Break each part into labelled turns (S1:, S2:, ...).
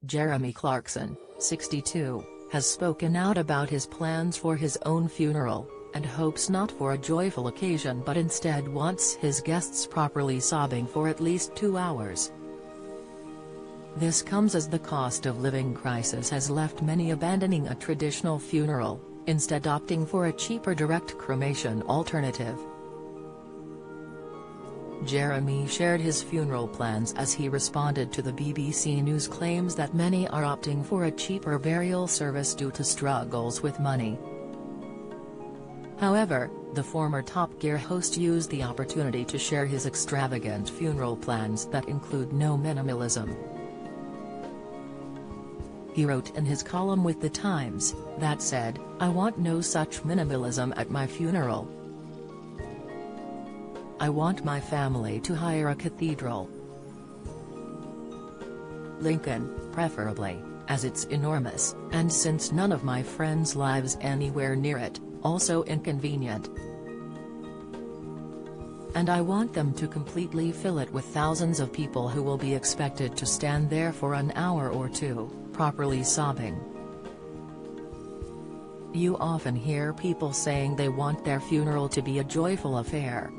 S1: Jeremy Clarkson, 62, has spoken out about his plans for his own funeral, and hopes not for a joyful occasion but instead wants his guests properly sobbing for at least 2 hours. This comes as the cost of living crisis has left many abandoning a traditional funeral, instead opting for a cheaper direct cremation alternative. Jeremy shared his funeral plans as he responded to the BBC News claims that many are opting for a cheaper burial service due to struggles with money. However, the former Top Gear host used the opportunity to share his extravagant funeral plans that include no minimalism. He wrote in his column with The Times, that said, "I want no such minimalism at my funeral. I want my family to hire a cathedral. Lincoln, preferably, as it's enormous, and since none of my friends lives anywhere near it, also inconvenient. And I want them to completely fill it with thousands of people who will be expected to stand there for an hour or two, properly sobbing." You often hear people saying they want their funeral to be a joyful affair.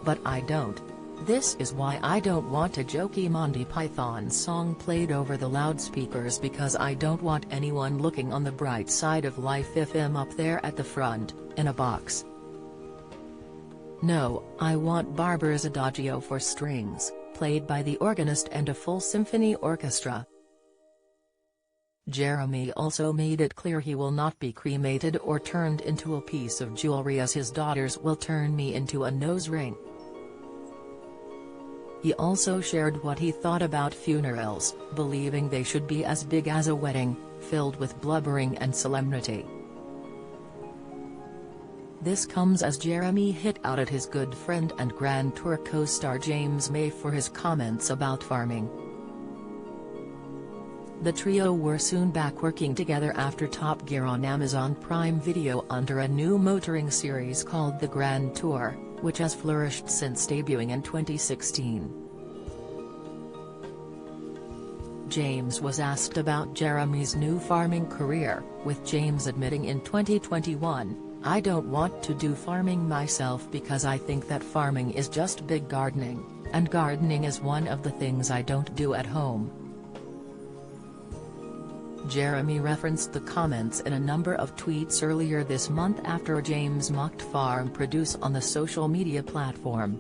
S1: But I don't. This is why I don't want a jokey Monty Python song played over the loudspeakers, because I don't want anyone looking on the bright side of life if I'm up there at the front, in a box. No, I want Barber's Adagio for strings, played by the organist and a full symphony orchestra. Jeremy also made it clear he will not be cremated or turned into a piece of jewelry, as his daughters will turn me into a nose ring. He also shared what he thought about funerals, believing they should be as big as a wedding, filled with blubbering and solemnity. This comes as Jeremy hit out at his good friend and Grand Tour co-star James May for his comments about farming. The trio were soon back working together after Top Gear on Amazon Prime Video under a new motoring series called The Grand Tour, which has flourished since debuting in 2016. James was asked about Jeremy's new farming career, with James admitting in 2021, "I don't want to do farming myself because I think that farming is just big gardening, and gardening is one of the things I don't do at home." Jeremy referenced the comments in a number of tweets earlier this month after James mocked farm produce on the social media platform.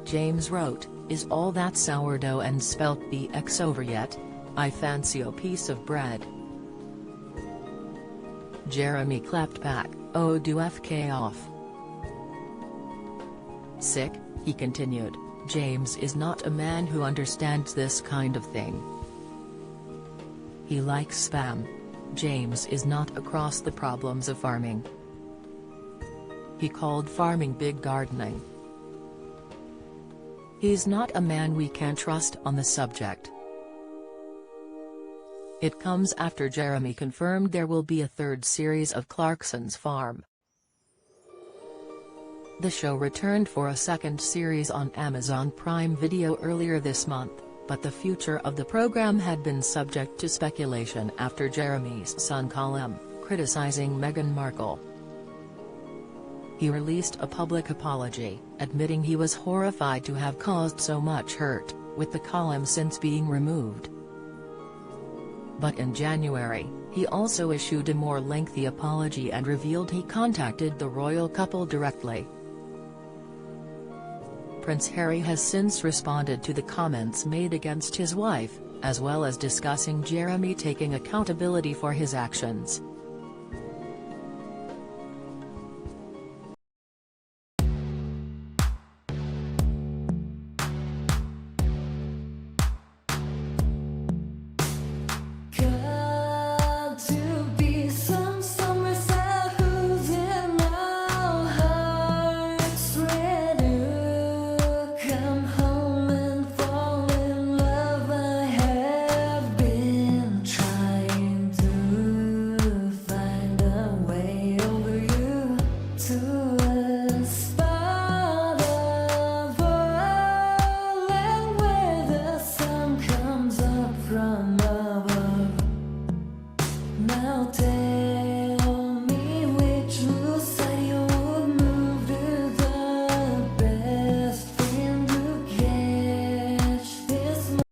S1: James wrote, "Is all that sourdough and spelt BX over yet? I fancy a piece of bread." Jeremy clapped back, "Oh, do FK off." Sick, he continued, "James is not a man who understands this kind of thing. He likes spam. James is not across the problems of farming." He called farming big gardening. "He's not a man we can trust on the subject." It comes after Jeremy confirmed there will be a third series of Clarkson's Farm. The show returned for a second series on Amazon Prime Video earlier this month, but the future of the program had been subject to speculation after Jeremy's son Colm, criticizing Meghan Markle. He released a public apology, admitting he was horrified to have caused so much hurt, with the column since being removed. But in January, he also issued a more lengthy apology and revealed he contacted the royal couple directly. Prince Harry has since responded to the comments made against his wife, as well as discussing Jeremy taking accountability for his actions.